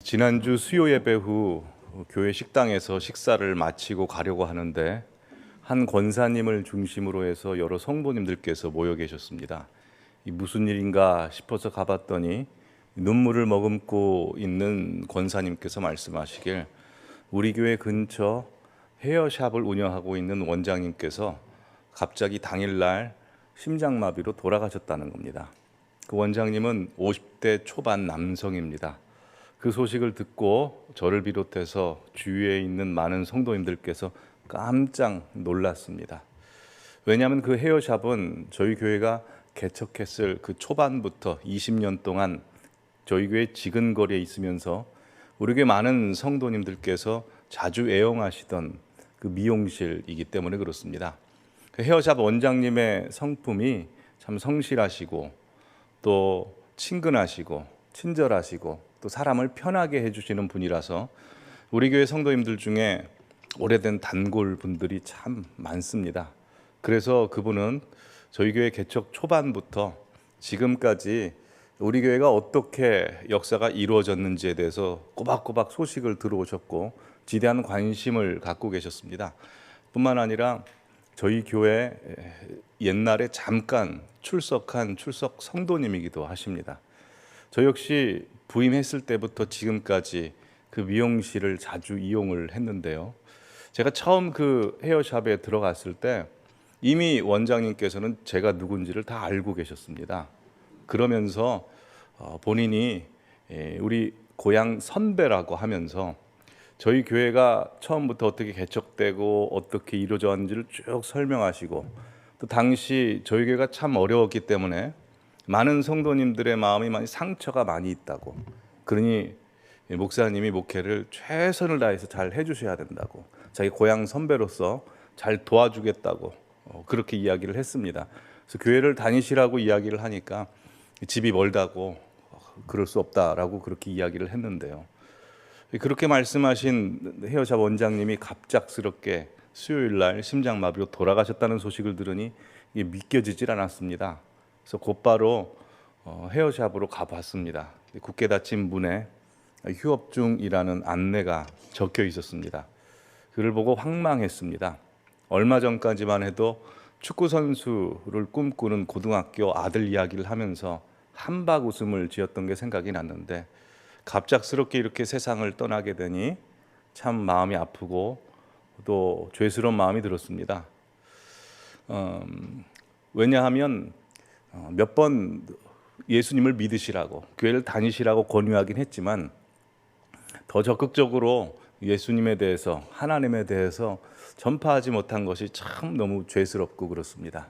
지난주 수요 예배 후 교회 식당에서 식사를 마치고 가려고 하는데 한 권사님을 중심으로 해서 여러 성도님들께서 모여 계셨습니다. 이 무슨 일인가 싶어서 가봤더니 눈물을 머금고 있는 권사님께서 말씀하시길 우리 교회 근처 헤어샵을 운영하고 있는 원장님께서 갑자기 당일날 심장마비로 돌아가셨다는 겁니다. 그 원장님은 50대 초반 남성입니다. 그 소식을 듣고 저를 비롯해서 주위에 있는 많은 성도님들께서 깜짝 놀랐습니다. 왜냐하면 그 헤어샵은 저희 교회가 개척했을 그 초반부터 20년 동안 저희 교회 지근거리에 있으면서 우리 교회 많은 성도님들께서 자주 애용하시던 그 미용실이기 때문에 그렇습니다. 그 헤어샵 원장님의 성품이 참 성실하시고 또 친근하시고 친절하시고 또 사람을 편하게 해주시는 분이라서 우리 교회 성도님들 중에 오래된 단골 분들이 참 많습니다. 그래서 그분은 저희 교회 개척 초반부터 지금까지 우리 교회가 어떻게 역사가 이루어졌는지에 대해서 꼬박꼬박 소식을 들어오셨고 지대한 관심을 갖고 계셨습니다. 뿐만 아니라 저희 교회 옛날에 잠깐 출석한 출석 성도님이기도 하십니다. 저 역시 부임했을 때부터 지금까지 그 미용실을 자주 이용을 했는데요. 제가 처음 그 헤어샵에 들어갔을 때 이미 원장님께서는 제가 누군지를 다 알고 계셨습니다. 그러면서 본인이 우리 고향 선배라고 하면서 저희 교회가 처음부터 어떻게 개척되고 어떻게 이루어져 왔는지를 쭉 설명하시고 또 당시 저희 교회가 참 어려웠기 때문에 많은 성도님들의 마음이 많이 상처가 많이 있다고, 그러니 목사님이 목회를 최선을 다해서 잘 해주셔야 된다고, 자기 고향 선배로서 잘 도와주겠다고 그렇게 이야기를 했습니다. 그래서 교회를 다니시라고 이야기를 하니까 집이 멀다고 그럴 수 없다라고 그렇게 이야기를 했는데요. 그렇게 말씀하신 헤어샵 원장님이 갑작스럽게 수요일 날 심장마비로 돌아가셨다는 소식을 들으니 이게 믿겨지질 않았습니다. 그래서 곧바로 헤어샵으로 가봤습니다. 굳게 닫힌 문에 휴업 중이라는 안내가 적혀 있었습니다. 그를 보고 황망했습니다. 얼마 전까지만 해도 축구 선수를 꿈꾸는 고등학교 아들 이야기를 하면서 한박 웃음을 지었던 게 생각이 났는데 갑작스럽게 이렇게 세상을 떠나게 되니 참 마음이 아프고 또 죄스러운 마음이 들었습니다. 왜냐하면 몇 번 예수님을 믿으시라고 교회를 다니시라고 권유하긴 했지만 더 적극적으로 예수님에 대해서 하나님에 대해서 전파하지 못한 것이 참 너무 죄스럽고 그렇습니다.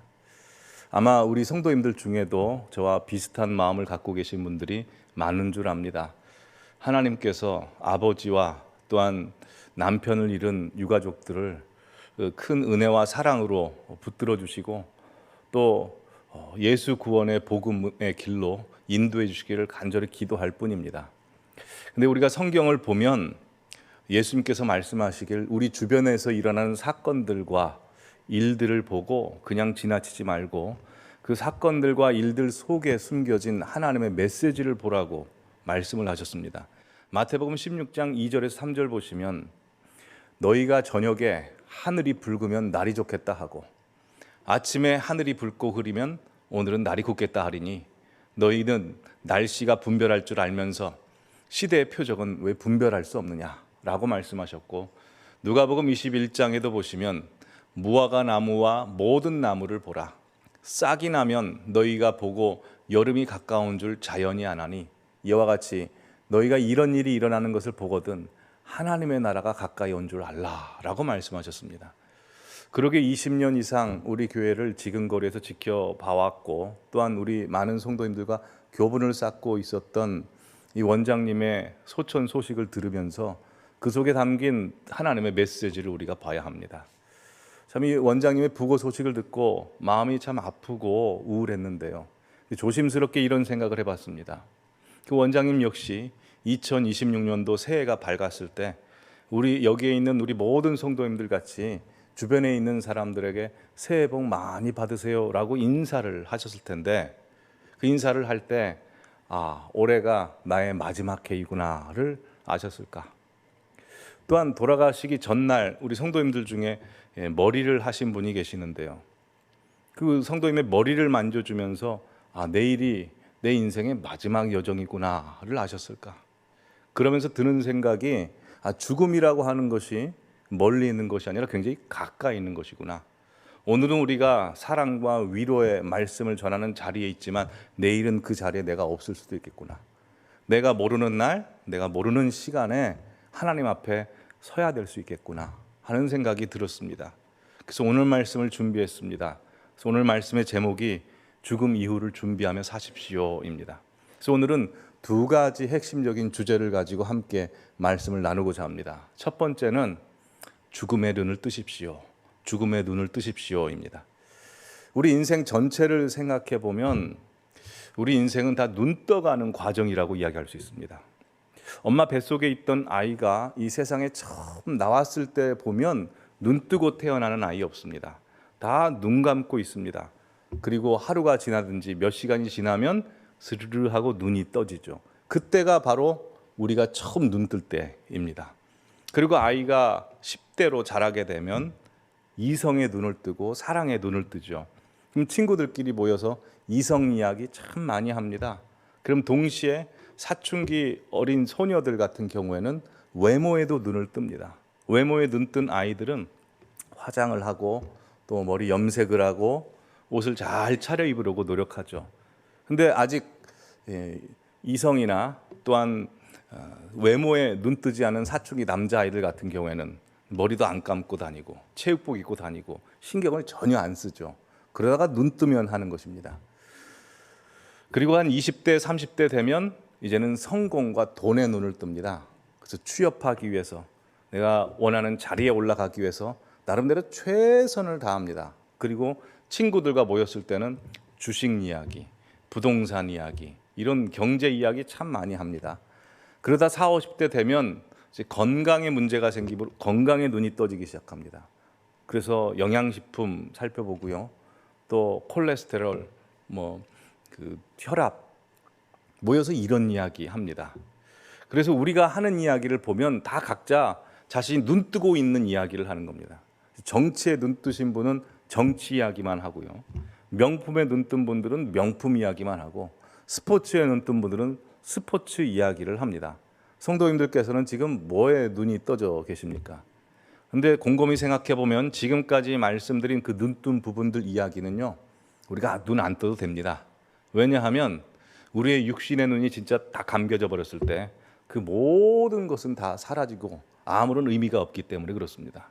아마 우리 성도님들 중에도 저와 비슷한 마음을 갖고 계신 분들이 많은 줄 압니다. 하나님께서 아버지와 또한 남편을 잃은 유가족들을 큰 은혜와 사랑으로 붙들어 주시고 또 예수 구원의 복음의 길로 인도해 주시기를 간절히 기도할 뿐입니다. 근데 우리가 성경을 보면 예수님께서 말씀하시길 우리 주변에서 일어나는 사건들과 일들을 보고 그냥 지나치지 말고 그 사건들과 일들 속에 숨겨진 하나님의 메시지를 보라고 말씀을 하셨습니다. 마태복음 16장 2절에서 3절 보시면 너희가 저녁에 하늘이 붉으면 날이 좋겠다 하고 아침에 하늘이 붉고 흐리면 오늘은 날이 굳겠다 하리니 너희는 날씨가 분별할 줄 알면서 시대의 표적은 왜 분별할 수 없느냐라고 말씀하셨고 누가복음 21장에도 보시면 무화과 나무와 모든 나무를 보라. 싹이 나면 너희가 보고 여름이 가까운 줄 자연이 아나니 이와 같이 너희가 이런 일이 일어나는 것을 보거든 하나님의 나라가 가까이 온 줄 알라라고 말씀하셨습니다. 그러게 20년 이상 우리 교회를 지근거리에서 지켜봐왔고 또한 우리 많은 성도님들과 교분을 쌓고 있었던 이 원장님의 소천 소식을 들으면서 그 속에 담긴 하나님의 메시지를 우리가 봐야 합니다. 참 이 원장님의 부고 소식을 듣고 마음이 참 아프고 우울했는데요. 조심스럽게 이런 생각을 해봤습니다. 그 원장님 역시 2026년도 새해가 밝았을 때 우리 여기에 있는 우리 모든 성도님들 같이 주변에 있는 사람들에게 새해 복 많이 받으세요 라고 인사를 하셨을 텐데 그 인사를 할 때 올해가 나의 마지막 해이구나를 아셨을까? 또한 돌아가시기 전날 우리 성도님들 중에 머리를 하신 분이 계시는데요. 그 성도님의 머리를 만져주면서 내일이 내 인생의 마지막 여정이구나를 아셨을까? 그러면서 드는 생각이 죽음이라고 하는 것이 멀리 있는 것이 아니라 굉장히 가까이 있는 것이구나. 오늘은 우리가 사랑과 위로의 말씀을 전하는 자리에 있지만 내일은 그 자리에 내가 없을 수도 있겠구나. 내가 모르는 날, 내가 모르는 시간에 하나님 앞에 서야 될 수 있겠구나 하는 생각이 들었습니다. 그래서 오늘 말씀을 준비했습니다. 그래서 오늘 말씀의 제목이 죽음 이후를 준비하며 사십시오입니다. 그래서 오늘은 두 가지 핵심적인 주제를 가지고 함께 말씀을 나누고자 합니다. 첫 번째는 죽음의 눈을 뜨십시오. 죽음의 눈을 뜨십시오입니다. 우리 인생 전체를 생각해 보면 우리 인생은 다 눈 떠가는 과정이라고 이야기할 수 있습니다. 엄마 뱃속에 있던 아이가 이 세상에 처음 나왔을 때 보면 눈 뜨고 태어나는 아이 없습니다. 다 눈 감고 있습니다. 그리고 하루가 지나든지 몇 시간이 지나면 스르르 하고 눈이 떠지죠. 그때가 바로 우리가 처음 눈 뜰 때입니다. 그리고 아이가 10대로 자라게 되면 이성의 눈을 뜨고 사랑의 눈을 뜨죠. 그럼 친구들끼리 모여서 이성 이야기 참 많이 합니다. 그럼 동시에 사춘기 어린 소녀들 같은 경우에는 외모에도 눈을 뜹니다. 외모에 눈 뜬 아이들은 화장을 하고 또 머리 염색을 하고 옷을 잘 차려입으려고 노력하죠. 근데 아직 이성이나 또한 외모에 눈 뜨지 않은 사춘기 남자아이들 같은 경우에는 머리도 안 감고 다니고 체육복 입고 다니고 신경을 전혀 안 쓰죠. 그러다가 눈 뜨면 하는 것입니다. 그리고 한 20대, 30대 되면 이제는 성공과 돈의 눈을 뜹니다. 그래서 취업하기 위해서 내가 원하는 자리에 올라가기 위해서 나름대로 최선을 다합니다. 그리고 친구들과 모였을 때는 주식 이야기, 부동산 이야기, 이런 경제 이야기 참 많이 합니다. 그러다 40, 50대 되면 이제 건강에 문제가 생기고 건강에 눈이 떠지기 시작합니다. 그래서 영양식품 살펴보고요. 또 콜레스테롤, 혈압 모여서 이런 이야기 합니다. 그래서 우리가 하는 이야기를 보면 다 각자 자신이 눈 뜨고 있는 이야기를 하는 겁니다. 정치에 눈 뜨신 분은 정치 이야기만 하고요. 명품에 눈 뜬 분들은 명품 이야기만 하고 스포츠에 눈 뜬 분들은 스포츠 이야기를 합니다. 성도님들께서는 지금 뭐에 눈이 떠져 계십니까? 근데 곰곰이 생각해 보면 지금까지 말씀드린 그 눈 뜬 부분들 이야기는요, 우리가 눈 안 떠도 됩니다. 왜냐하면 우리의 육신의 눈이 진짜 다 감겨져 버렸을 때 그 모든 것은 다 사라지고 아무런 의미가 없기 때문에 그렇습니다.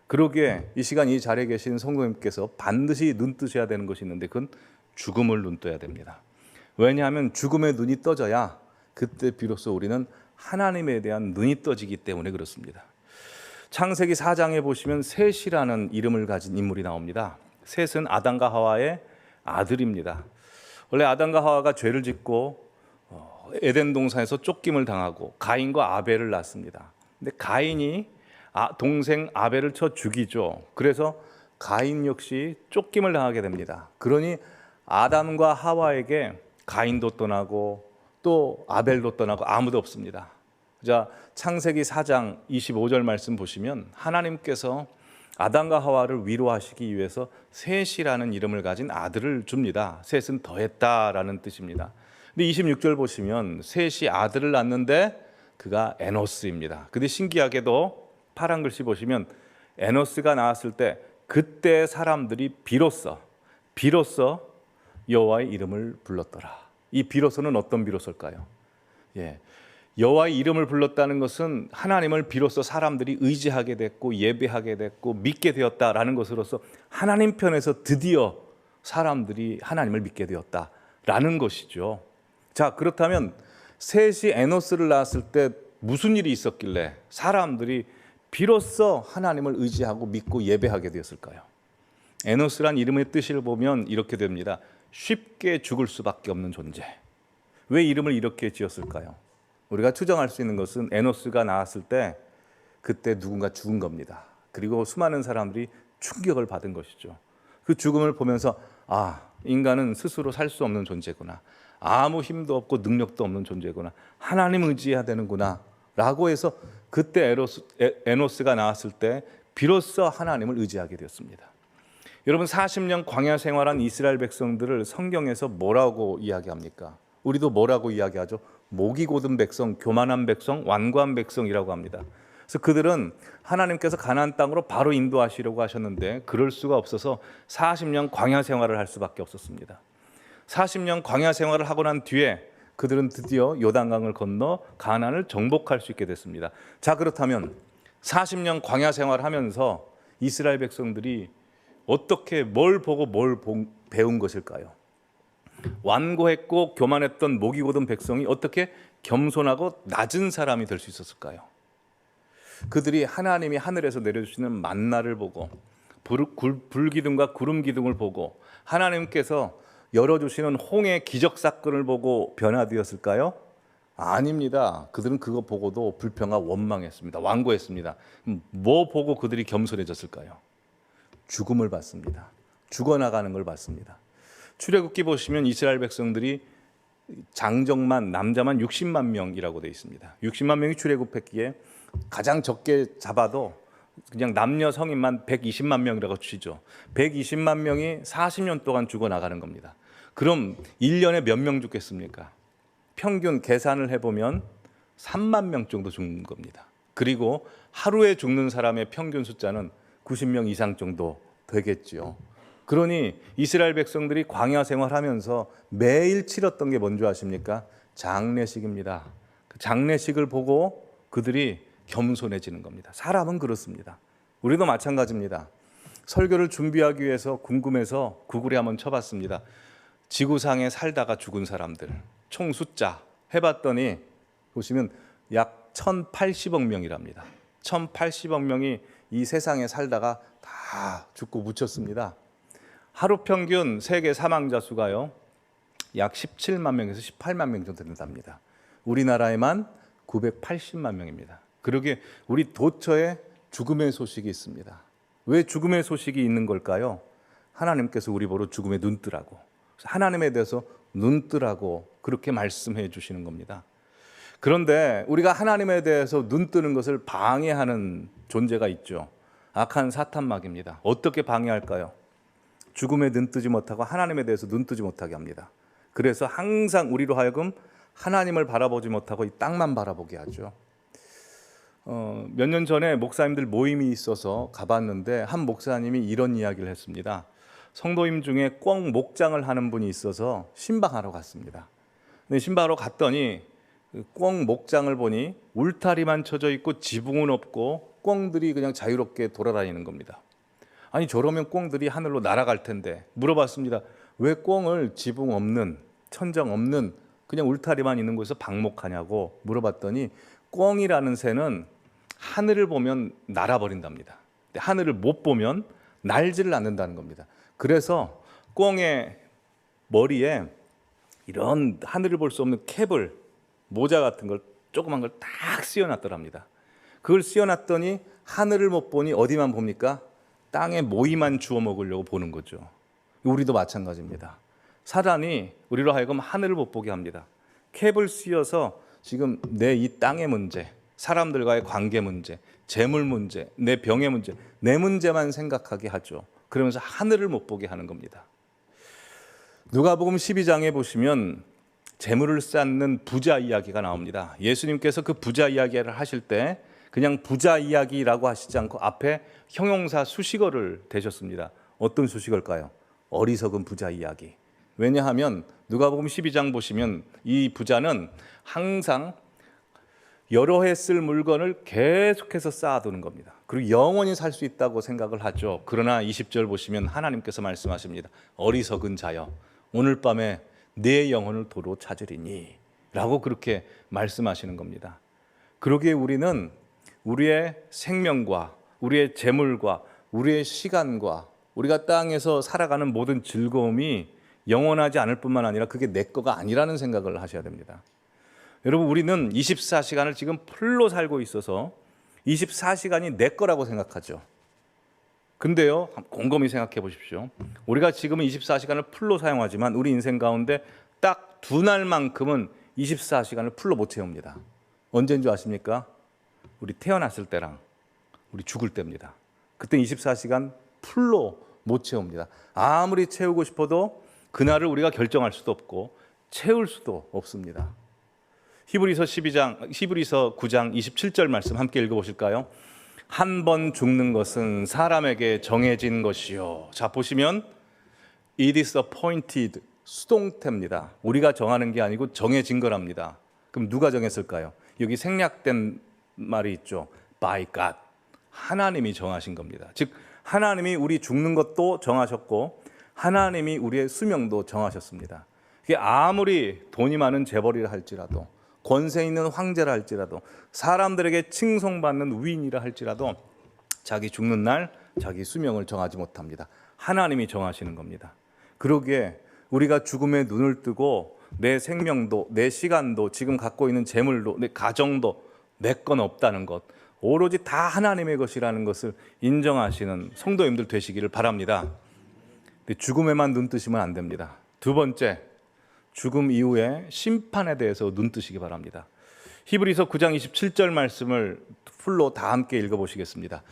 그러기에 이 시간 이 자리에 계신 성도님께서 반드시 눈 뜨셔야 되는 것이 있는데 그건 죽음을 눈 떠야 됩니다. 왜냐하면 죽음의 눈이 떠져야 그때 비로소 우리는 하나님에 대한 눈이 떠지기 때문에 그렇습니다. 창세기 4장에 보시면 셋이라는 이름을 가진 인물이 나옵니다. 셋은 아담과 하와의 아들입니다. 원래 아담과 하와가 죄를 짓고 에덴 동산에서 쫓김을 당하고 가인과 아벨을 낳습니다. 근데 가인이 동생 아벨을 쳐 죽이죠. 그래서 가인 역시 쫓김을 당하게 됩니다. 그러니 아담과 하와에게 가인도 떠나고 또 아벨도 떠나고 아무도 없습니다. 자, 창세기 4장 25절 말씀 보시면 하나님께서 아담과 하와를 위로하시기 위해서 셋이라는 이름을 가진 아들을 줍니다. 셋은 더했다라는 뜻입니다. 근데 26절 보시면 셋이 아들을 낳는데 그가 에노스입니다. 근데 신기하게도 파란 글씨 보시면 에노스가 나왔을 때 그때 사람들이 비로소 여호와의 이름을 불렀더라. 이 비로소는 어떤 비로소일까요? 여호와의 이름을 불렀다는 것은 하나님을 비로소 사람들이 의지하게 됐고 예배하게 됐고 믿게 되었다라는 것으로서 하나님 편에서 드디어 사람들이 하나님을 믿게 되었다라는 것이죠. 자, 그렇다면 셋이 에노스를 낳았을 때 무슨 일이 있었길래 사람들이 비로소 하나님을 의지하고 믿고 예배하게 되었을까요? 에노스란 이름의 뜻을 보면 이렇게 됩니다. 쉽게 죽을 수밖에 없는 존재. 왜 이름을 이렇게 지었을까요? 우리가 추정할 수 있는 것은 에노스가 나왔을 때 그때 누군가 죽은 겁니다. 그리고 수많은 사람들이 충격을 받은 것이죠. 그 죽음을 보면서 인간은 스스로 살 수 없는 존재구나. 아무 힘도 없고 능력도 없는 존재구나. 하나님 의지해야 되는구나 라고 해서 그때 에노스가 나왔을 때 비로소 하나님을 의지하게 되었습니다. 여러분, 40년 광야 생활한 이스라엘 백성들을 성경에서 뭐라고 이야기합니까? 우리도 뭐라고 이야기하죠? 목이 곧은 백성, 교만한 백성, 완고한 백성이라고 합니다. 그래서 그들은 하나님께서 가나안 땅으로 바로 인도하시려고 하셨는데 그럴 수가 없어서 40년 광야 생활을 할 수밖에 없었습니다. 40년 광야 생활을 하고 난 뒤에 그들은 드디어 요단강을 건너 가나안을 정복할 수 있게 됐습니다. 자, 그렇다면 40년 광야 생활을 하면서 이스라엘 백성들이 어떻게 뭘 보고 배운 것일까요? 완고했고 교만했던 목이 곧은 백성이 어떻게 겸손하고 낮은 사람이 될 수 있었을까요? 그들이 하나님이 하늘에서 내려주시는 만나를 보고 불기둥과 구름 기둥을 보고 하나님께서 열어주시는 홍해 기적 사건을 보고 변화되었을까요? 아닙니다. 그들은 그거 보고도 불평하 원망했습니다. 완고했습니다. 뭐 보고 그들이 겸손해졌을까요? 죽음을 봤습니다. 죽어나가는 걸 봤습니다. 출애굽기 보시면 이스라엘 백성들이 장정만 남자만 60만 명이라고 되어 있습니다. 60만 명이 출애굽했기에 가장 적게 잡아도 그냥 남녀 성인만 120만 명이라고 치죠. 120만 명이 40년 동안 죽어나가는 겁니다. 그럼 1년에 몇 명 죽겠습니까? 평균 계산을 해보면 3만 명 정도 죽는 겁니다. 그리고 하루에 죽는 사람의 평균 숫자는 90명 이상 정도 되겠죠. 그러니 이스라엘 백성들이 광야 생활하면서 매일 치렀던 게 뭔지 아십니까? 장례식입니다. 그 장례식을 보고 그들이 겸손해지는 겁니다. 사람은 그렇습니다. 우리도 마찬가지입니다. 설교를 준비하기 위해서 궁금해서 구글에 한번 쳐봤습니다. 지구상에 살다가 죽은 사람들 총 숫자 해봤더니 보시면 약 1,080억 명이랍니다. 1,080억 명이 이 세상에 살다가 다 죽고 묻혔습니다. 하루 평균 세계 사망자 수가요, 약 17만 명에서 18만 명 정도 된답니다. 우리나라에만 980만 명입니다. 그러기에 우리 도처에 죽음의 소식이 있습니다. 왜 죽음의 소식이 있는 걸까요? 하나님께서 우리 보러 죽음에 눈 뜨라고, 하나님에 대해서 눈 뜨라고 그렇게 말씀해 주시는 겁니다. 그런데 우리가 하나님에 대해서 눈 뜨는 것을 방해하는 존재가 있죠. 악한 사탄마귀입니다. 어떻게 방해할까요? 죽음에 눈 뜨지 못하고 하나님에 대해서 눈 뜨지 못하게 합니다. 그래서 항상 우리로 하여금 하나님을 바라보지 못하고 이 땅만 바라보게 하죠. 몇 년 전에 목사님들 모임이 있어서 가봤는데 한 목사님이 이런 이야기를 했습니다. 성도님 중에 꿩 목장을 하는 분이 있어서 신방하러 갔습니다. 근데 신방하러 갔더니 꿩 목장을 보니 울타리만 쳐져 있고 지붕은 없고 꿩들이 그냥 자유롭게 돌아다니는 겁니다. 아니, 저러면 꿩들이 하늘로 날아갈 텐데 물어봤습니다. 왜 꿩을 지붕 없는, 천정 없는 그냥 울타리만 있는 곳에서 방목하냐고 물어봤더니 꿩이라는 새는 하늘을 보면 날아버린답니다. 하늘을 못 보면 날지를 않는다는 겁니다. 그래서 꿩의 머리에 이런 하늘을 볼 수 없는 캡을, 모자 같은 걸, 조그만 걸 딱 씌워놨더랍니다. 그걸 씌워놨더니 하늘을 못 보니 어디만 봅니까? 땅에 모이만 주워 먹으려고 보는 거죠. 우리도 마찬가지입니다. 사단이 우리로 하여금 하늘을 못 보게 합니다. 캡을 씌워서 지금 내 이 땅의 문제, 사람들과의 관계 문제, 재물 문제, 내 병의 문제, 내 문제만 생각하게 하죠. 그러면서 하늘을 못 보게 하는 겁니다. 누가복음 12장에 보시면 재물을 쌓는 부자 이야기가 나옵니다. 예수님께서 그 부자 이야기를 하실 때 그냥 부자 이야기라고 하시지 않고 앞에 형용사 수식어를 대셨습니다. 어떤 수식어일까요? 어리석은 부자 이야기. 왜냐하면 누가복음 12장 보시면 이 부자는 항상 여러 해 쓸 물건을 계속해서 쌓아두는 겁니다. 그리고 영원히 살 수 있다고 생각을 하죠. 그러나 20절 보시면 하나님께서 말씀하십니다. 어리석은 자여, 오늘 밤에 내 영혼을 도로 찾으리니 라고 그렇게 말씀하시는 겁니다. 그러기에 우리는 우리의 생명과 우리의 재물과 우리의 시간과 우리가 땅에서 살아가는 모든 즐거움이 영원하지 않을 뿐만 아니라 그게 내 거가 아니라는 생각을 하셔야 됩니다. 여러분, 우리는 24시간을 지금 풀로 살고 있어서 24시간이 내 거라고 생각하죠. 근데요, 곰곰이 생각해 보십시오. 우리가 지금은 24시간을 풀로 사용하지만 우리 인생 가운데 딱 2날만큼은 24시간을 풀로 못 채웁니다. 언제인 줄 아십니까? 우리 태어났을 때랑 우리 죽을 때입니다. 그때 24시간 풀로 못 채웁니다. 아무리 채우고 싶어도 그날을 우리가 결정할 수도 없고 채울 수도 없습니다. 히브리서 9장 27절 말씀 함께 읽어보실까요? 한 번 죽는 것은 사람에게 정해진 것이요. 자, 보시면 It is appointed, 수동태입니다. 우리가 정하는 게 아니고 정해진 거랍니다. 그럼 누가 정했을까요? 여기 생략된 말이 있죠. By God, 하나님이 정하신 겁니다. 즉 하나님이 우리 죽는 것도 정하셨고 하나님이 우리의 수명도 정하셨습니다. 그게 아무리 돈이 많은 재벌이라 할지라도 권세 있는 황제라 할지라도 사람들에게 칭송받는 위인이라 할지라도 자기 죽는 날 자기 수명을 정하지 못합니다. 하나님이 정하시는 겁니다. 그러기에 우리가 죽음에 눈을 뜨고 내 생명도 내 시간도 지금 갖고 있는 재물도 내 가정도 내 건 없다는 것, 오로지 다 하나님의 것이라는 것을 인정하시는 성도님들 되시기를 바랍니다. 근데 죽음에만 눈 뜨시면 안 됩니다. 두 번째, 죽음 이후에 심판에 대해서 눈 뜨시기 바랍니다. 히브리서 9장 27절 말씀을 풀로 다 함께 읽어보시겠습니다.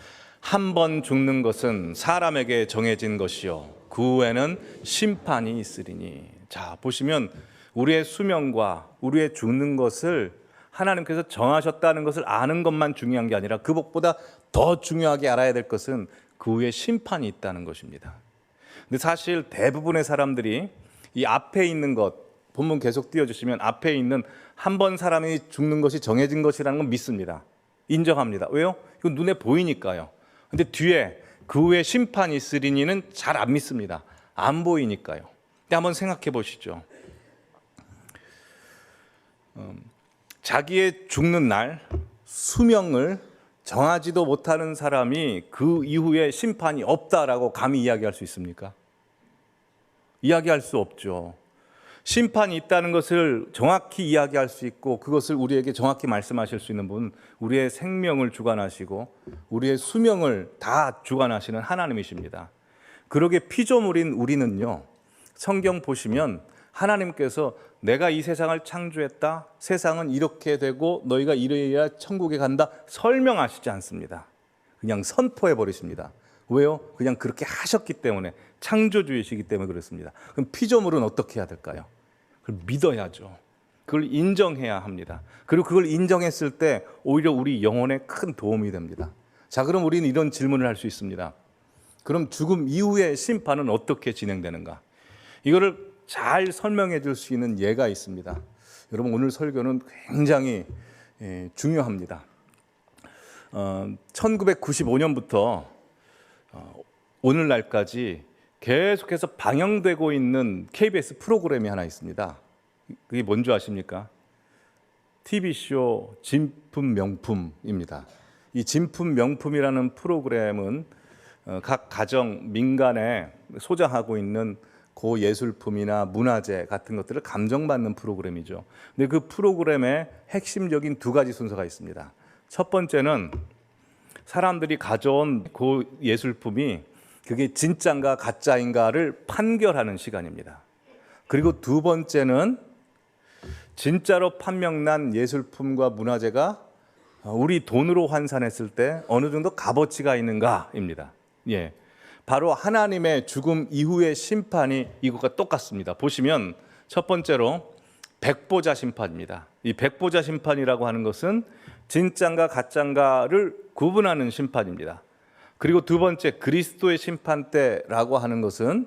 한 번 죽는 것은 사람에게 정해진 것이요 그 후에는 심판이 있으리니. 자, 보시면 우리의 수명과 우리의 죽는 것을 하나님께서 정하셨다는 것을 아는 것만 중요한 게 아니라 그것보다 더 중요하게 알아야 될 것은 그 후에 심판이 있다는 것입니다. 근데 사실 대부분의 사람들이 이 앞에 있는 것, 본문 계속 띄워주시면 앞에 있는 한 번 사람이 죽는 것이 정해진 것이라는 건 믿습니다. 인정합니다. 왜요? 이건 눈에 보이니까요. 근데 뒤에 그 후에 심판이 있으리니는 잘 안 믿습니다. 안 보이니까요. 근데 한번 생각해 보시죠. 자기의 죽는 날 수명을 정하지도 못하는 사람이 그 이후에 심판이 없다라고 감히 이야기할 수 있습니까? 이야기할 수 없죠. 심판이 있다는 것을 정확히 이야기할 수 있고 그것을 우리에게 정확히 말씀하실 수 있는 분은 우리의 생명을 주관하시고 우리의 수명을 다 주관하시는 하나님이십니다. 그러게 피조물인 우리는요, 성경 보시면 하나님께서 내가 이 세상을 창조했다, 세상은 이렇게 되고 너희가 이래야 천국에 간다 설명하시지 않습니다. 그냥 선포해 버리십니다. 왜요? 그냥 그렇게 하셨기 때문에, 창조주이시기 때문에 그렇습니다. 그럼 피조물은 어떻게 해야 될까요? 그걸 믿어야죠. 그걸 인정해야 합니다. 그리고 그걸 인정했을 때 오히려 우리 영혼에 큰 도움이 됩니다. 자, 그럼 우리는 이런 질문을 할 수 있습니다. 그럼 죽음 이후의 심판은 어떻게 진행되는가? 이거를 잘 설명해 줄 수 있는 예가 있습니다. 여러분, 오늘 설교는 굉장히 중요합니다. 1995년부터 오늘날까지 계속해서 방영되고 있는 KBS 프로그램이 하나 있습니다. 그게 뭔지 아십니까? TV쇼 진품 명품입니다. 이 진품 명품이라는 프로그램은 각 가정, 민간에 소장하고 있는 고예술품이나 문화재 같은 것들을 감정받는 프로그램이죠. 근데 그 프로그램에 핵심적인 두 가지 순서가 있습니다. 첫 번째는 사람들이 가져온 고예술품이 그게 진짜인가 가짜인가를 판결하는 시간입니다. 그리고 두 번째는 진짜로 판명난 예술품과 문화재가 우리 돈으로 환산했을 때 어느 정도 값어치가 있는가입니다. 예. 바로 하나님의 죽음 이후의 심판이 이것과 똑같습니다. 보시면 첫 번째로 백보자 심판입니다. 이 백보자 심판이라고 하는 것은 진짜인가 가짜인가를 구분하는 심판입니다. 그리고 두 번째 그리스도의 심판대라고 하는 것은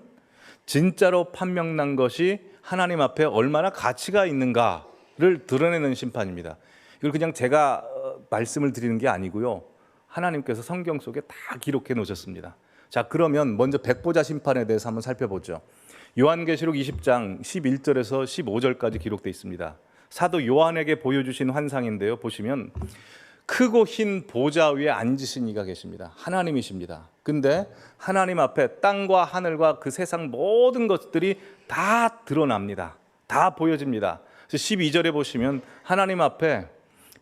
진짜로 판명난 것이 하나님 앞에 얼마나 가치가 있는가를 드러내는 심판입니다. 이걸 그냥 제가 말씀을 드리는 게 아니고요, 하나님께서 성경 속에 다 기록해 놓으셨습니다. 자, 그러면 먼저 백보자 심판에 대해서 한번 살펴보죠. 요한계시록 20장 11절에서 15절까지 기록되어 있습니다. 사도 요한에게 보여주신 환상인데요, 보시면 크고 흰 보좌 위에 앉으신 이가 계십니다. 하나님이십니다. 근데 하나님 앞에 땅과 하늘과 그 세상 모든 것들이 다 드러납니다. 다 보여집니다. 12절에 보시면 하나님 앞에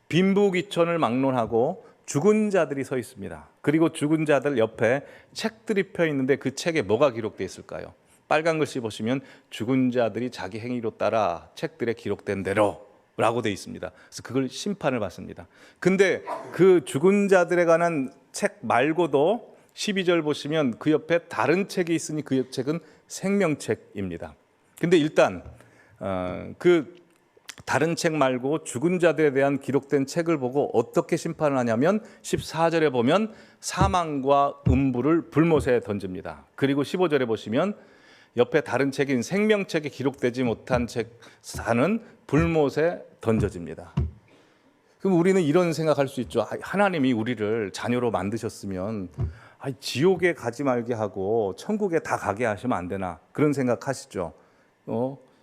빈부귀천을 막론하고 죽은 자들이 서 있습니다. 그리고 죽은 자들 옆에 책들이 펴 있는데 그 책에 뭐가 기록되어 있을까요? 빨간 글씨 보시면 죽은 자들이 자기 행위로 따라 책들에 기록된 대로 라고 돼 있습니다. 그래서 그걸 심판을 받습니다. 근데 그 죽은 자들에 관한 책 말고도 12절 보시면 그 옆에 다른 책이 있으니 그 책은 생명책입니다. 근데 일단 그 다른 책 말고 죽은 자들에 대한 기록된 책을 보고 어떻게 심판을 하냐면 14절에 보면 사망과 음부를 불못에 던집니다. 그리고 15절에 보시면 옆에 다른 책인 생명책에 기록되지 못한 책 사는 불못에 던져집니다. 그럼 우리는 이런 생각할 수 있죠. 하나님이 우리를 자녀로 만드셨으면 지옥에 가지 말게 하고 천국에 다 가게 하시면 안 되나, 그런 생각하시죠.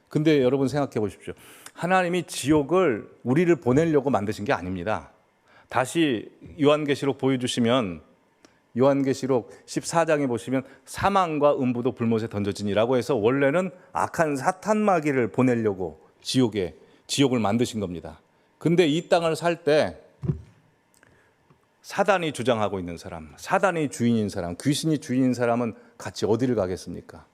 근데 여러분 생각해 보십시오. 하나님이 지옥을 우리를 보내려고 만드신 게 아닙니다. 다시 요한계시록 보여주시면 요한계시록 14장에 보시면 사망과 음부도 불못에 던져지니라고 해서 원래는 악한 사탄 마귀를 보내려고 지옥을 만드신 겁니다. 근데 이 땅을 살 때 사단이 주장하고 있는 사람, 사단이 주인인 사람, 귀신이 주인인 사람은 같이 어디를 가겠습니까?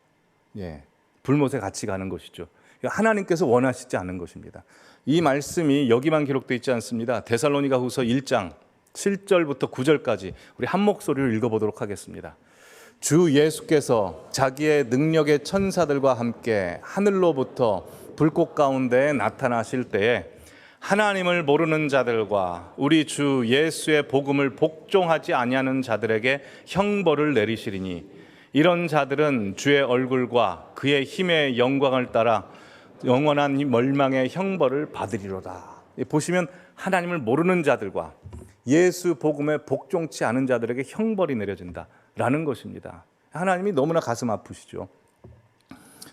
불못에 같이 가는 것이죠. 하나님께서 원하시지 않은 것입니다. 이 말씀이 여기만 기록되어 있지 않습니다. 데살로니가 후서 1장 7절부터 9절까지 우리 한 목소리로 읽어보도록 하겠습니다. 주 예수께서 자기의 능력의 천사들과 함께 하늘로부터 불꽃 가운데 나타나실 때에 하나님을 모르는 자들과 우리 주 예수의 복음을 복종하지 아니하는 자들에게 형벌을 내리시리니 이런 자들은 주의 얼굴과 그의 힘의 영광을 따라 영원한 멸망의 형벌을 받으리로다. 보시면 하나님을 모르는 자들과 예수 복음에 복종치 않은 자들에게 형벌이 내려진다라는 것입니다. 하나님이 너무나 가슴 아프시죠.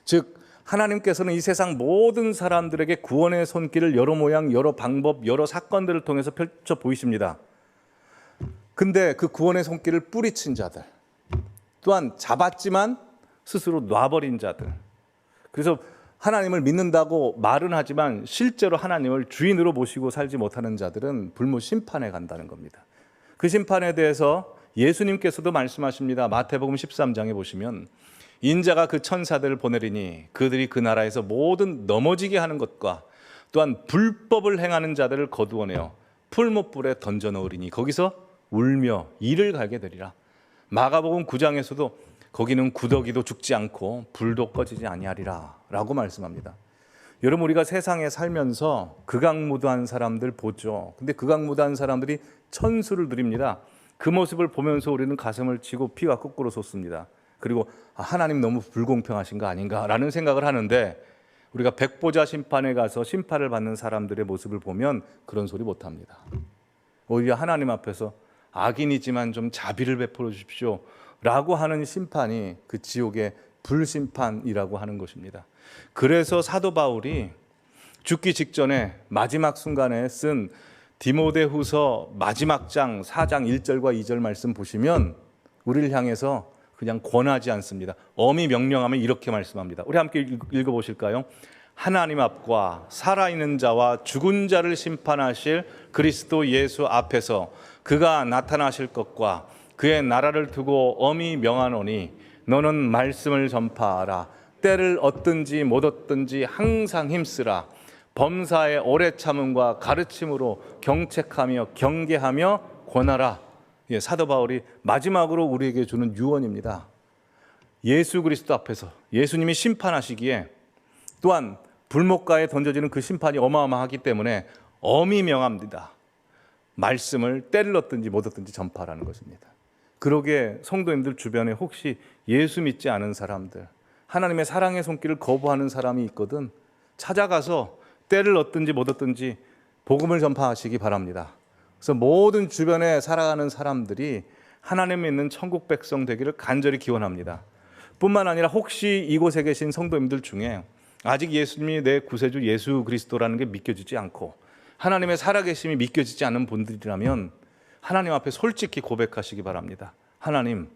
즉 하나님께서는 이 세상 모든 사람들에게 구원의 손길을 여러 모양, 여러 방법, 여러 사건들을 통해서 펼쳐 보이십니다. 근데 그 구원의 손길을 뿌리친 자들, 또한 잡았지만 스스로 놔버린 자들, 그래서 하나님을 믿는다고 말은 하지만 실제로 하나님을 주인으로 모시고 살지 못하는 자들은 불못 심판에 간다는 겁니다. 그 심판에 대해서 예수님께서도 말씀하십니다. 마태복음 13장에 보시면 인자가 그 천사들을 보내리니 그들이 그 나라에서 모든 넘어지게 하는 것과 또한 불법을 행하는 자들을 거두어내어 풀못불에 던져 넣으리니 거기서 울며 이를 갈게 되리라. 마가복음 9장에서도 거기는 구더기도 죽지 않고 불도 꺼지지 아니하리라 라고 말씀합니다. 여러분, 우리가 세상에 살면서 극악무도한 사람들 보죠. 근데 극악무도한 사람들이 천수를 누립니다. 그 모습을 보면서 우리는 가슴을 치고 피가 거꾸로 솟습니다. 그리고 하나님 너무 불공평하신 거 아닌가 라는 생각을 하는데, 우리가 백보자 심판에 가서 심판을 받는 사람들의 모습을 보면 그런 소리 못합니다. 오히려 하나님 앞에서 악인이지만 좀 자비를 베풀어 주십시오 라고 하는 심판이 그 지옥의 불심판이라고 하는 것입니다. 그래서 사도 바울이 죽기 직전에 마지막 순간에 쓴 디모데후서 마지막 장 4장 1절과 2절 말씀 보시면 우리를 향해서 그냥 권하지 않습니다. 엄히 명령하면 이렇게 말씀합니다. 우리 함께 읽어보실까요? 하나님 앞과 살아있는 자와 죽은 자를 심판하실 그리스도 예수 앞에서 그가 나타나실 것과 그의 나라를 두고 엄히 명하노니 너는 말씀을 전파하라. 때를 얻든지 못 얻든지 항상 힘쓰라. 범사의 오래 참음과 가르침으로 경책하며 경계하며 권하라. 사도 바울이 마지막으로 우리에게 주는 유언입니다. 예수 그리스도 앞에서 예수님이 심판하시기에 또한 불못가에 던져지는 그 심판이 어마어마하기 때문에 엄히 명합니다. 말씀을 때를 얻든지 못 얻든지 전파하라는 것입니다. 그러기에 성도님들 주변에 혹시 예수 믿지 않은 사람들, 하나님의 사랑의 손길을 거부하는 사람이 있거든 찾아가서 때를 얻든지 못 얻든지 복음을 전파하시기 바랍니다. 그래서 모든 주변에 살아가는 사람들이 하나님 믿는 천국 백성 되기를 간절히 기원합니다. 뿐만 아니라 혹시 이곳에 계신 성도님들 중에 아직 예수님이 내 구세주 예수 그리스도라는 게 믿겨지지 않고 하나님의 살아계심이 믿겨지지 않은 분들이라면 하나님 앞에 솔직히 고백하시기 바랍니다. 하나님,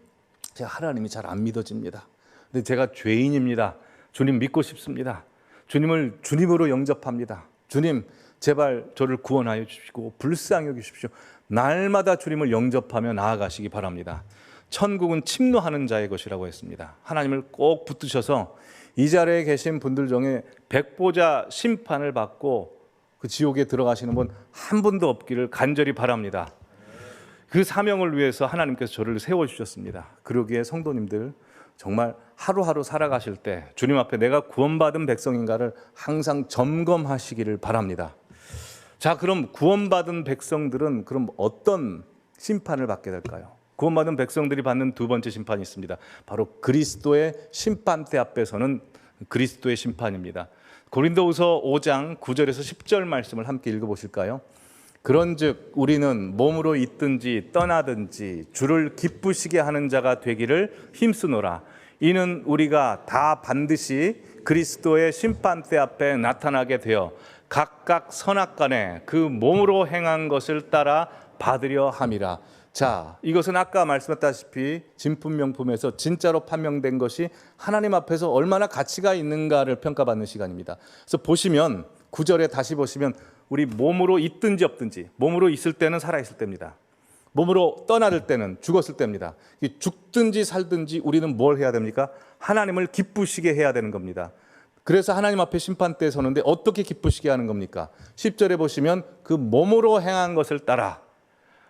제가 하나님이 잘 안 믿어집니다. 근데 제가 죄인입니다. 주님 믿고 싶습니다. 주님을 주님으로 영접합니다. 주님, 제발 저를 구원하여 주시고 불쌍히 여기십시오. 날마다 주님을 영접하며 나아가시기 바랍니다. 천국은 침노하는 자의 것이라고 했습니다. 하나님을 꼭 붙드셔서 이 자리에 계신 분들 중에 백보자 심판을 받고 그 지옥에 들어가시는 분 한 분도 없기를 간절히 바랍니다. 그 사명을 위해서 하나님께서 저를 세워주셨습니다. 그러기에 성도님들 정말 하루하루 살아가실 때 주님 앞에 내가 구원받은 백성인가를 항상 점검하시기를 바랍니다. 자, 그럼 구원받은 백성들은 그럼 어떤 심판을 받게 될까요? 구원받은 백성들이 받는 두 번째 심판이 있습니다. 바로 그리스도의 심판대 앞에서는 그리스도의 심판입니다. 고린도후서 5장 9절에서 10절 말씀을 함께 읽어보실까요? 그런즉 우리는 몸으로 있든지 떠나든지 주를 기쁘시게 하는 자가 되기를 힘쓰노라. 이는 우리가 다 반드시 그리스도의 심판대 앞에 나타나게 되어 각각 선악간에 그 몸으로 행한 것을 따라 받으려 함이라. 자, 이것은 아까 말씀했다시피 진품명품에서 진짜로 판명된 것이 하나님 앞에서 얼마나 가치가 있는가를 평가받는 시간입니다. 그래서 보시면 9절에 다시 보시면 우리 몸으로 있든지 없든지, 몸으로 있을 때는 살아있을 때입니다. 몸으로 떠나들 때는 죽었을 때입니다. 죽든지 살든지 우리는 뭘 해야 됩니까? 하나님을 기쁘시게 해야 되는 겁니다. 그래서 하나님 앞에 심판대에 서는데 어떻게 기쁘시게 하는 겁니까? 10절에 보시면 그 몸으로 행한 것을 따라.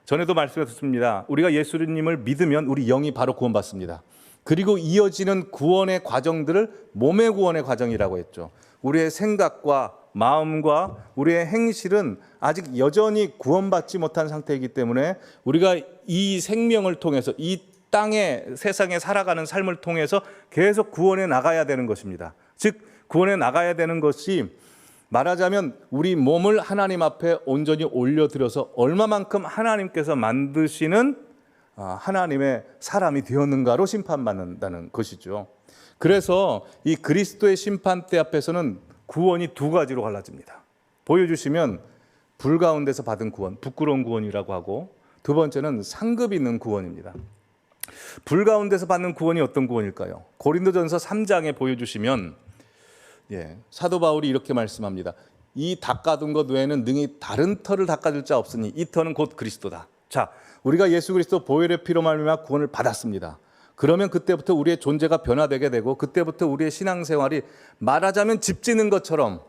전에도 말씀드렸습니다. 우리가 예수님을 믿으면 우리 영이 바로 구원받습니다. 그리고 이어지는 구원의 과정들을 몸의 구원의 과정이라고 했죠. 우리의 생각과 마음과 우리의 행실은 아직 여전히 구원받지 못한 상태이기 때문에 우리가 이 생명을 통해서 이 땅에 세상에 살아가는 삶을 통해서 계속 구원해 나가야 되는 것입니다. 즉 구원해 나가야 되는 것이 말하자면 우리 몸을 하나님 앞에 온전히 올려드려서 얼마만큼 하나님께서 만드시는 하나님의 사람이 되었는가로 심판받는다는 것이죠. 그래서 이 그리스도의 심판대 앞에서는 구원이 두 가지로 갈라집니다. 보여주시면 불 가운데서 받은 구원, 부끄러운 구원이라고 하고, 두 번째는 상급 있는 구원입니다. 불 가운데서 받는 구원이 어떤 구원일까요? 고린도전서 3장에 보여주시면 사도 바울이 이렇게 말씀합니다. 이 닦아둔 것 외에는 능히 다른 터를 닦아줄 자 없으니 이 터는 곧 그리스도다. 자, 우리가 예수 그리스도 보혈의 피로 말미암아 구원을 받았습니다. 그러면 그때부터 우리의 존재가 변화되게 되고 그때부터 우리의 신앙생활이 말하자면 집 짓는 것처럼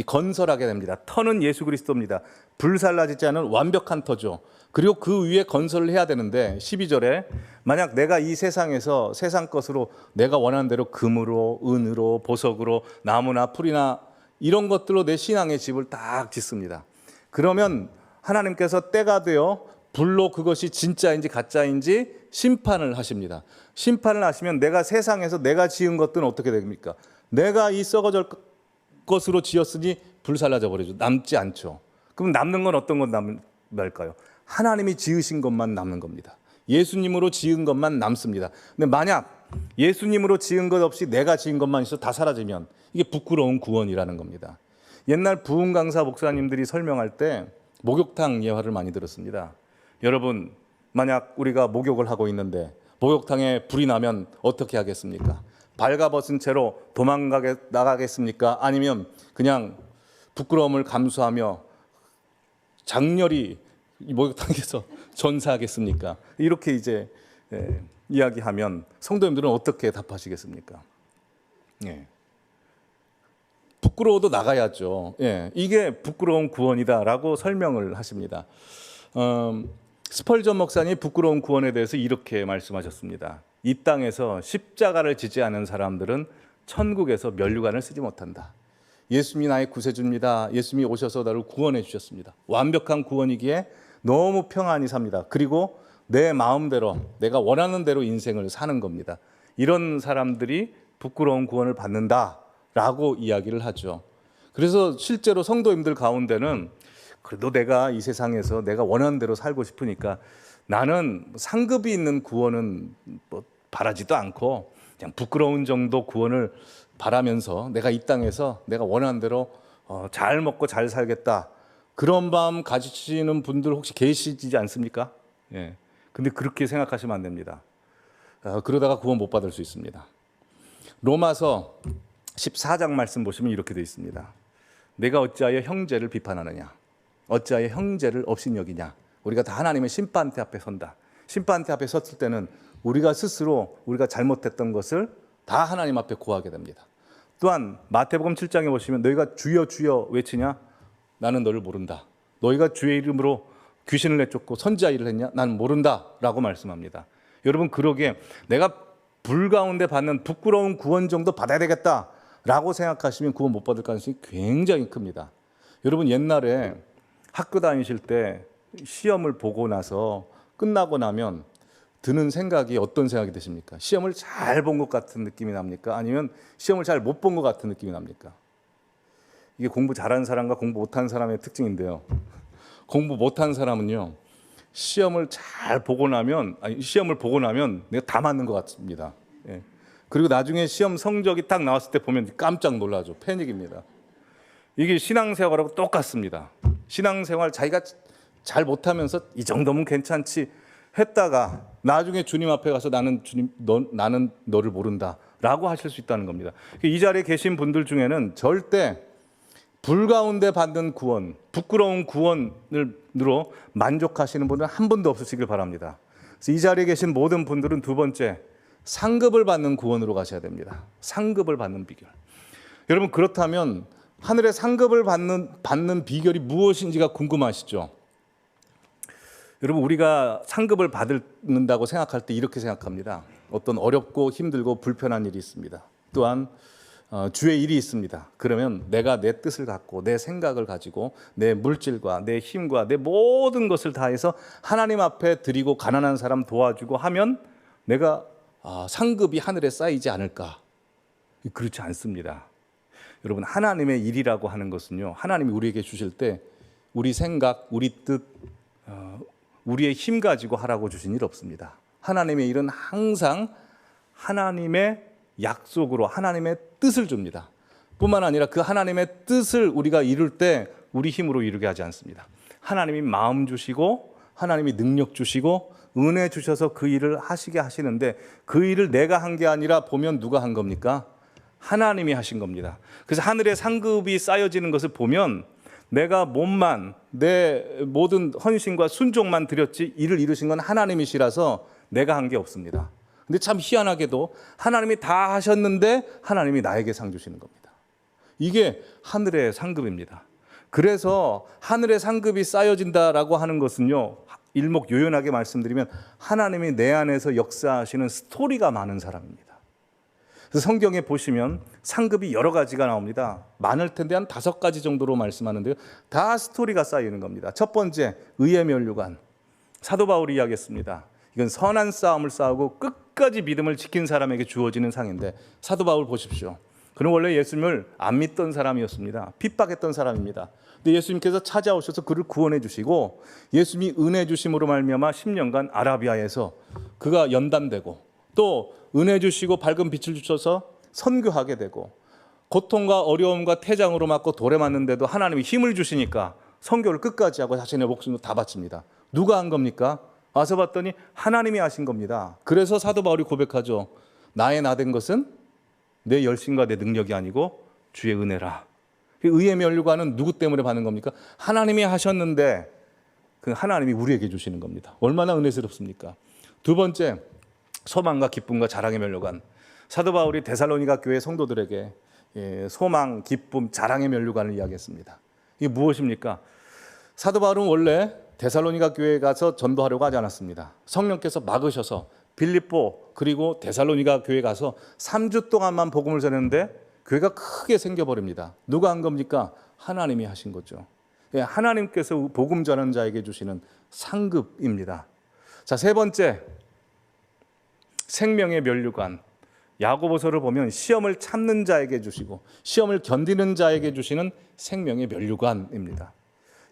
건설하게 됩니다. 터는 예수 그리스도입니다. 불살라지지 않은 완벽한 터죠. 그리고 그 위에 건설을 해야 되는데 12절에 만약 내가 이 세상에서 세상 것으로 내가 원하는 대로 금으로 은으로 보석으로 나무나 풀이나 이런 것들로 내 신앙의 집을 딱 짓습니다. 그러면 하나님께서 때가 되어 불로 그것이 진짜인지 가짜인지 심판을 하십니다. 심판을 하시면 내가 세상에서 내가 지은 것들은 어떻게 됩니까? 내가 이 썩어질 것으로 지었으니 불살라져 버리죠. 남지 않죠. 그럼 남는 건 어떤 건 남을까요? 하나님이 지으신 것만 남는 겁니다. 예수님으로 지은 것만 남습니다. 근데 만약 예수님으로 지은 것 없이 내가 지은 것만 있어 다 사라지면 이게 부끄러운 구원이라는 겁니다. 옛날 부흥 강사 목사님들이 설명할 때 목욕탕 예화를 많이 들었습니다. 여러분, 만약 우리가 목욕을 하고 있는데 목욕탕에 불이 나면 어떻게 하겠습니까? 발가벗은 채로 나가겠습니까? 아니면 그냥 부끄러움을 감수하며 장렬히 목욕탕에서 전사하겠습니까? 이렇게 이제 이야기하면 성도님들은 어떻게 답하시겠습니까? 부끄러워도 나가야죠. 이게 부끄러운 구원이다라고 설명을 하십니다. 스펄전 목사님이 부끄러운 구원에 대해서 이렇게 말씀하셨습니다. 이 땅에서 십자가를 지지 않은 사람들은 천국에서 면류관을 쓰지 못한다. 예수님이 나의 구세주입니다. 예수님이 오셔서 나를 구원해 주셨습니다. 완벽한 구원이기에 너무 평안히 삽니다. 그리고 내 마음대로 내가 원하는 대로 인생을 사는 겁니다. 이런 사람들이 부끄러운 구원을 받는다라고 이야기를 하죠. 그래서 실제로 성도님들 가운데는 그래도 내가 이 세상에서 내가 원하는 대로 살고 싶으니까 나는 상급이 있는 구원은 바라지도 않고 그냥 부끄러운 정도 구원을 바라면서 내가 이 땅에서 내가 원하는 대로 잘 먹고 잘 살겠다. 그런 마음 가지시는 분들 혹시 계시지 않습니까? 근데 그렇게 생각하시면 안 됩니다. 그러다가 구원 못 받을 수 있습니다. 로마서 14장 말씀 보시면 이렇게 되어 있습니다. 내가 어찌하여 형제를 비판하느냐? 어찌하여 형제를 업신여기냐? 우리가 다 하나님의 심판대 앞에 선다. 심판대 앞에 섰을 때는 우리가 스스로 우리가 잘못했던 것을 다 하나님 앞에 고하게 됩니다. 또한 마태복음 7장에 보시면 너희가 주여 주여 외치냐? 나는 너를 모른다. 너희가 주의 이름으로 귀신을 내쫓고 선지자 일을 했냐? 나는 모른다 라고 말씀합니다. 여러분, 그러기에 내가 불 가운데 받는 부끄러운 구원 정도 받아야 되겠다 라고 생각하시면 구원 못 받을 가능성이 굉장히 큽니다. 여러분, 옛날에 학교 다니실 때 시험을 보고 나서 끝나고 나면 드는 생각이 어떤 생각이 드십니까? 시험을 잘 본 것 같은 느낌이 납니까? 아니면 시험을 잘 못 본 것 같은 느낌이 납니까? 이게 공부 잘하는 사람과 공부 못하는 사람의 특징인데요. 공부 못하는 사람은요, 시험을 보고 나면 내가 다 맞는 것 같습니다. 예. 그리고 나중에 시험 성적이 딱 나왔을 때 보면 깜짝 놀라죠. 패닉입니다. 이게 신앙생활하고 똑같습니다. 신앙생활 자기가 잘 못하면서 이 정도면 괜찮지 했다가 나중에 주님 앞에 가서 나는 너를 모른다라고 하실 수 있다는 겁니다. 이 자리에 계신 분들 중에는 절대 불 가운데 받는 구원, 부끄러운 구원으로 만족하시는 분은 한 분도 없으시길 바랍니다. 그래서 이 자리에 계신 모든 분들은 두 번째, 상급을 받는 구원으로 가셔야 됩니다. 상급을 받는 비결. 여러분, 그렇다면 하늘의 상급을 받는 비결이 무엇인지가 궁금하시죠? 여러분, 우리가 상급을 받는다고 생각할 때 이렇게 생각합니다. 어떤 어렵고 힘들고 불편한 일이 있습니다. 또한 주의 일이 있습니다. 그러면 내가 내 뜻을 갖고 내 생각을 가지고 내 물질과 내 힘과 내 모든 것을 다해서 하나님 앞에 드리고 가난한 사람 도와주고 하면 내가 상급이 하늘에 쌓이지 않을까? 그렇지 않습니다. 여러분, 하나님의 일이라고 하는 것은요, 하나님이 우리에게 주실 때 우리 생각, 우리 뜻, 우리의 힘 가지고 하라고 주신 일 없습니다. 하나님의 일은 항상 하나님의 약속으로 하나님의 뜻을 줍니다. 뿐만 아니라 그 하나님의 뜻을 우리가 이룰 때 우리 힘으로 이루게 하지 않습니다. 하나님이 마음 주시고 하나님이 능력 주시고 은혜 주셔서 그 일을 하시게 하시는데, 그 일을 내가 한 게 아니라 보면 누가 한 겁니까? 하나님이 하신 겁니다. 그래서 하늘의 상급이 쌓여지는 것을 보면 내가 몸만, 내 모든 헌신과 순종만 드렸지 일을 이루신 건 하나님이시라서 내가 한 게 없습니다. 근데 참 희한하게도 하나님이 다 하셨는데 하나님이 나에게 상 주시는 겁니다. 이게 하늘의 상급입니다. 그래서 하늘의 상급이 쌓여진다라고 하는 것은요, 일목요연하게 말씀드리면 하나님이 내 안에서 역사하시는 스토리가 많은 사람입니다. 그래서 성경에 보시면 상급이 여러 가지가 나옵니다. 많을 텐데 한 5가지 정도로 말씀하는데요, 다 스토리가 쌓이는 겁니다. 첫 번째, 의의 면류관. 사도 바울이 이야기했습니다. 이건 선한 싸움을 싸우고 끝까지 믿음을 지킨 사람에게 주어지는 상인데, 사도 바울 보십시오. 그는 원래 예수님을 안 믿던 사람이었습니다. 핍박했던 사람입니다. 근데 예수님께서 찾아오셔서 그를 구원해 주시고, 예수님이 은혜 주심으로 말미암아 10년간 아라비아에서 그가 연단되고, 또 은혜 주시고 밝은 빛을 주셔서 선교하게 되고, 고통과 어려움과 태장으로 맞고 돌에 맞는데도 하나님이 힘을 주시니까 선교를 끝까지 하고 자신의 목숨을 다 바칩니다. 누가 한 겁니까? 와서 봤더니 하나님이 하신 겁니다. 그래서 사도 바울이 고백하죠. 나의 나 된 것은 내 열심과 내 능력이 아니고 주의 은혜라. 의의 면류관은 누구 때문에 받는 겁니까? 하나님이 하셨는데 그 하나님이 우리에게 주시는 겁니다. 얼마나 은혜스럽습니까? 두 번째, 소망과 기쁨과 자랑의 면류관. 사도 바울이 데살로니가 교회 성도들에게 소망, 기쁨, 자랑의 면류관을 이야기했습니다. 이게 무엇입니까? 사도 바울은 원래 데살로니가 교회에 가서 전도하려고 하지 않았습니다. 성령께서 막으셔서 빌립보 그리고 데살로니가 교회에 가서 3주 동안만 복음을 전했는데 교회가 크게 생겨버립니다. 누가 한 겁니까? 하나님이 하신 거죠. 하나님께서 복음 전하는 자에게 주시는 상급입니다. 자, 세 번째, 생명의 면류관. 야고보서를 보면 시험을 참는 자에게 주시고 시험을 견디는 자에게 주시는 생명의 면류관입니다.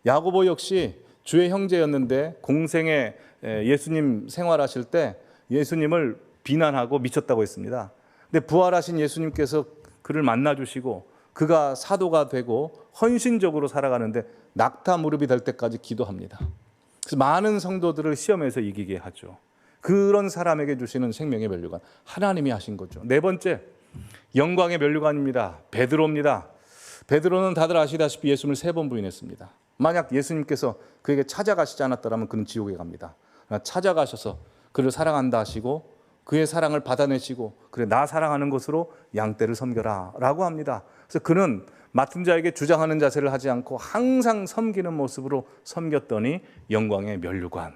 야고보 역시 주의 형제였는데 공생에 예수님 생활하실 때 예수님을 비난하고 미쳤다고 했습니다. 근데 부활하신 예수님께서 그를 만나주시고 그가 사도가 되고 헌신적으로 살아가는데 낙타 무릎이 될 때까지 기도합니다. 그래서 많은 성도들을 시험에서 이기게 하죠. 그런 사람에게 주시는 생명의 면류관, 하나님이 하신 거죠. 네 번째, 영광의 면류관입니다. 베드로입니다. 베드로는 다들 아시다시피 예수님을 3번 부인했습니다. 만약 예수님께서 그에게 찾아가시지 않았더라면 그는 지옥에 갑니다. 찾아가셔서 그를 사랑한다 하시고 그의 사랑을 받아내시고, 그래 나 사랑하는 것으로 양떼를 섬겨라 라고 합니다. 그래서 그는 맡은 자에게 주장하는 자세를 하지 않고 항상 섬기는 모습으로 섬겼더니 영광의 면류관.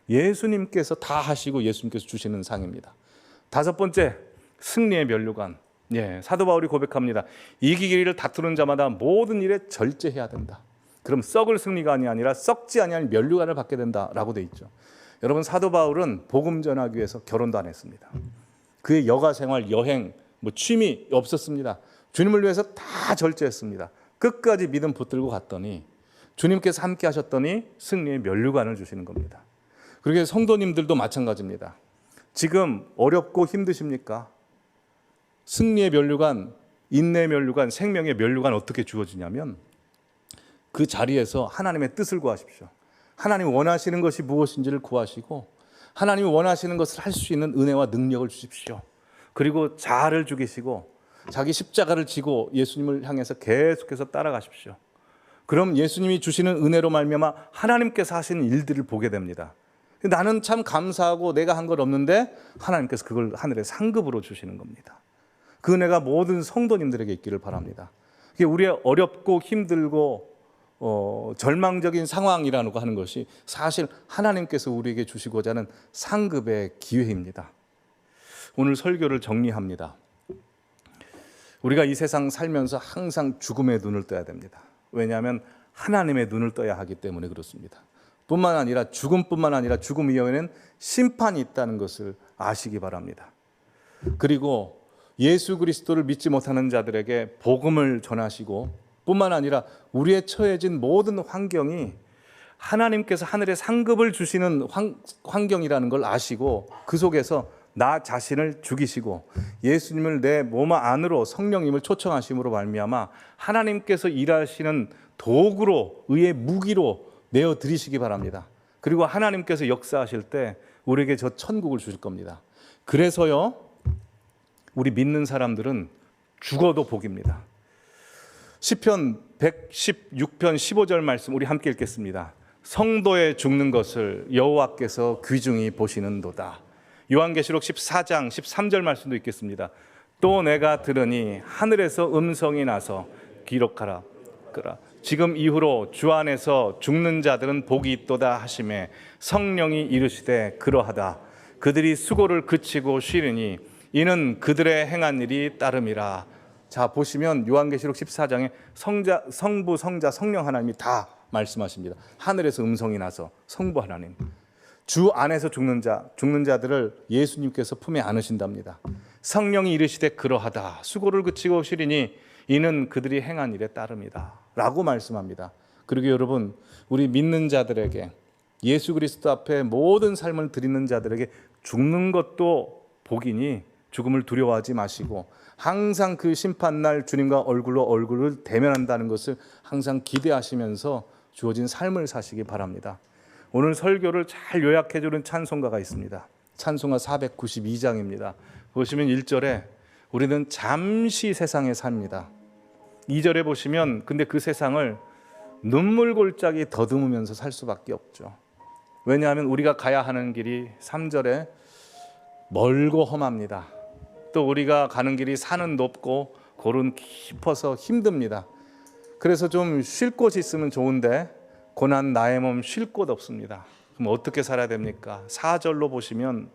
예수님께서 다 하시고 예수님께서 주시는 상입니다. 다섯 번째, 승리의 면류관. 사도 바울이 고백합니다. 이기기를 다투는 자마다 모든 일에 절제해야 된다. 그럼 썩을 승리가 아니라 썩지 아니할 면류관을 받게 된다라고 돼 있죠. 여러분, 사도 바울은 복음 전하기 위해서 결혼도 안 했습니다. 그의 여가 생활, 여행, 취미 없었습니다. 주님을 위해서 다 절제했습니다. 끝까지 믿음 붙들고 갔더니 주님께서 함께 하셨더니 승리의 면류관을 주시는 겁니다. 그렇게 성도님들도 마찬가지입니다. 지금 어렵고 힘드십니까? 승리의 면류관, 인내의 면류관, 생명의 면류관 어떻게 주어지냐면 그 자리에서 하나님의 뜻을 구하십시오. 하나님이 원하시는 것이 무엇인지를 구하시고 하나님이 원하시는 것을 할 수 있는 은혜와 능력을 주십시오. 그리고 자아를 죽이시고 자기 십자가를 지고 예수님을 향해서 계속해서 따라가십시오. 그럼 예수님이 주시는 은혜로 말미암아 하나님께서 하시는 일들을 보게 됩니다. 나는 참 감사하고 내가 한 건 없는데 하나님께서 그걸 하늘의 상급으로 주시는 겁니다. 그 은혜가 모든 성도님들에게 있기를 바랍니다. 우리의 어렵고 힘들고 절망적인 상황이라고 하는 것이 사실 하나님께서 우리에게 주시고자 하는 상급의 기회입니다. 오늘 설교를 정리합니다. 우리가 이 세상 살면서 항상 죽음의 눈을 떠야 됩니다. 왜냐하면 하나님의 눈을 떠야 하기 때문에 그렇습니다. 뿐만 아니라 죽음뿐만 아니라 죽음 이후에는 심판이 있다는 것을 아시기 바랍니다. 그리고 예수 그리스도를 믿지 못하는 자들에게 복음을 전하시고 뿐만 아니라 우리의 처해진 모든 환경이 하나님께서 하늘의 상급을 주시는 환경이라는 걸 아시고 그 속에서 나 자신을 죽이시고 예수님을 내 몸 안으로 성령님을 초청하심으로 말미암아 하나님께서 일하시는 도구로 의의 무기로 내어드리시기 바랍니다. 그리고 하나님께서 역사하실 때 우리에게 저 천국을 주실 겁니다. 그래서요, 우리 믿는 사람들은 죽어도 복입니다. 시편 116편 15절 말씀 우리 함께 읽겠습니다. 성도의 죽는 것을 여호와께서 귀중히 보시는도다. 요한계시록 14장 13절 말씀도 읽겠습니다. 또 내가 들으니 하늘에서 음성이 나서 기록하라. 지금 이후로 주 안에서 죽는 자들은 복이 있도다 하시매 성령이 이르시되 그러하다. 그들이 수고를 그치고 쉬리니 이는 그들의 행한 일이 따름이라. 자, 보시면 요한계시록 14장에 성부, 성자, 성령 하나님이 다 말씀하십니다. 하늘에서 음성이 나서 성부 하나님, 주 안에서 죽는 자들을 예수님께서 품에 안으신답니다. 성령이 이르시되 그러하다. 수고를 그치고 쉬리니 이는 그들이 행한 일에 따름이다 라고 말씀합니다. 그리고 여러분, 우리 믿는 자들에게, 예수 그리스도 앞에 모든 삶을 드리는 자들에게 죽는 것도 복이니 죽음을 두려워하지 마시고 항상 그 심판날 주님과 얼굴을 대면한다는 것을 항상 기대하시면서 주어진 삶을 사시기 바랍니다. 오늘 설교를 잘 요약해주는 찬송가가 있습니다. 찬송가 492장입니다. 보시면 1절에 우리는 잠시 세상에 삽니다. 2절에 보시면 근데 그 세상을 눈물 골짜기 더듬으면서 살 수밖에 없죠. 왜냐하면 우리가 가야 하는 길이 3절에 멀고 험합니다. 또 우리가 가는 길이 산은 높고 골은 깊어서 힘듭니다. 그래서 좀 쉴 곳이 있으면 좋은데 고난 나의 몸 쉴 곳 없습니다. 그럼 어떻게 살아야 됩니까? 4절로 보시면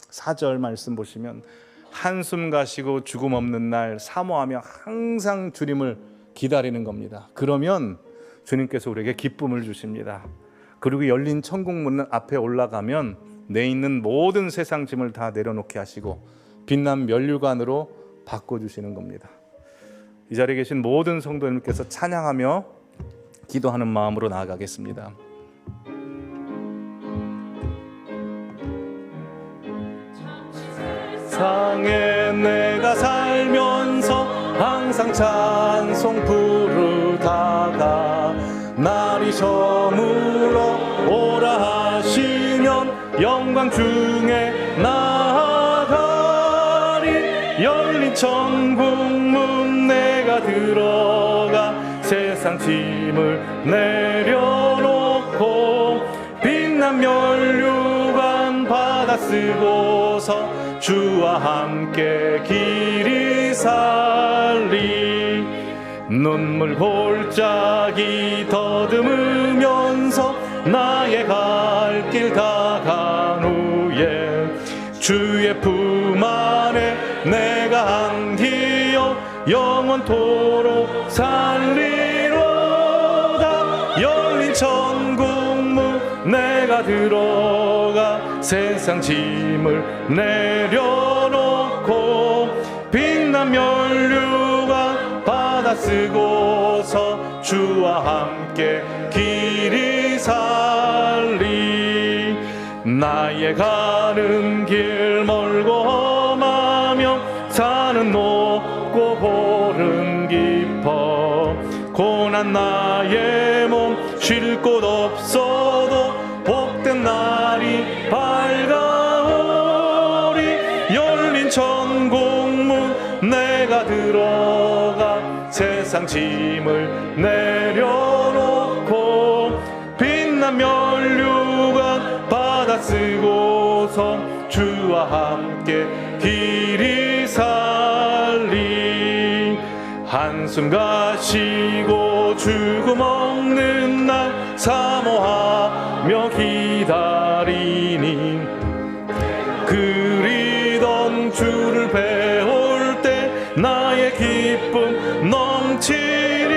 4절 말씀 보시면 한숨 가시고 죽음 없는 날 사모하며 항상 주님을 기다리는 겁니다. 그러면 주님께서 우리에게 기쁨을 주십니다. 그리고 열린 천국 문 앞에 올라가면 내 있는 모든 세상 짐을 다 내려놓게 하시고 빛난 면류관으로 바꿔주시는 겁니다. 이 자리에 계신 모든 성도님께서 찬양하며 기도하는 마음으로 나아가겠습니다. 세상에 내가 살면서 항상 찬송 부르다가 날이 저물어 오라 하시면 영광 중에 나아가리. 열린 천국 문 내가 들어가 세상 짐을 내려놓고 빛난 면류관 받아 쓰고서 주와 함께 길이 살리. 눈물 골짜기 더듬으면서 나의 갈 길 다 간 후에 주의 품 안에 내가 안기어 영원토록 살리로다. 열린 천국문 내가 들어가 세상 짐을 내려놓고 빛난 면류관 받아 쓰고서 주와 함께 길이 살리. 나의 가는 길 멀고 험하며 산은 높고 볼은 깊어 고난 나의 몸 쉴 곳 없어도 복된 날이 밝아오리. 열린 천국문 내가 들어가 세상 짐을 내려놓고 빛난 면류관 받아 쓰고서 주와 함께 길이 살리. 한숨 가시고 죽음 없는 날 사모하며 기다리니 그리던 주를 배울 때 나의 기쁨 넘치리라.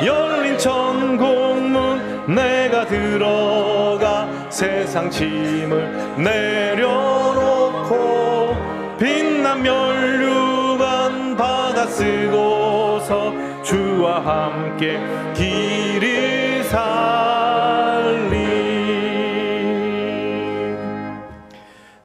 열린 천국문 내가 들어가 세상 짐을 내려놓고 빛난 면류관 받아 쓰고서 주와 함께 길이 살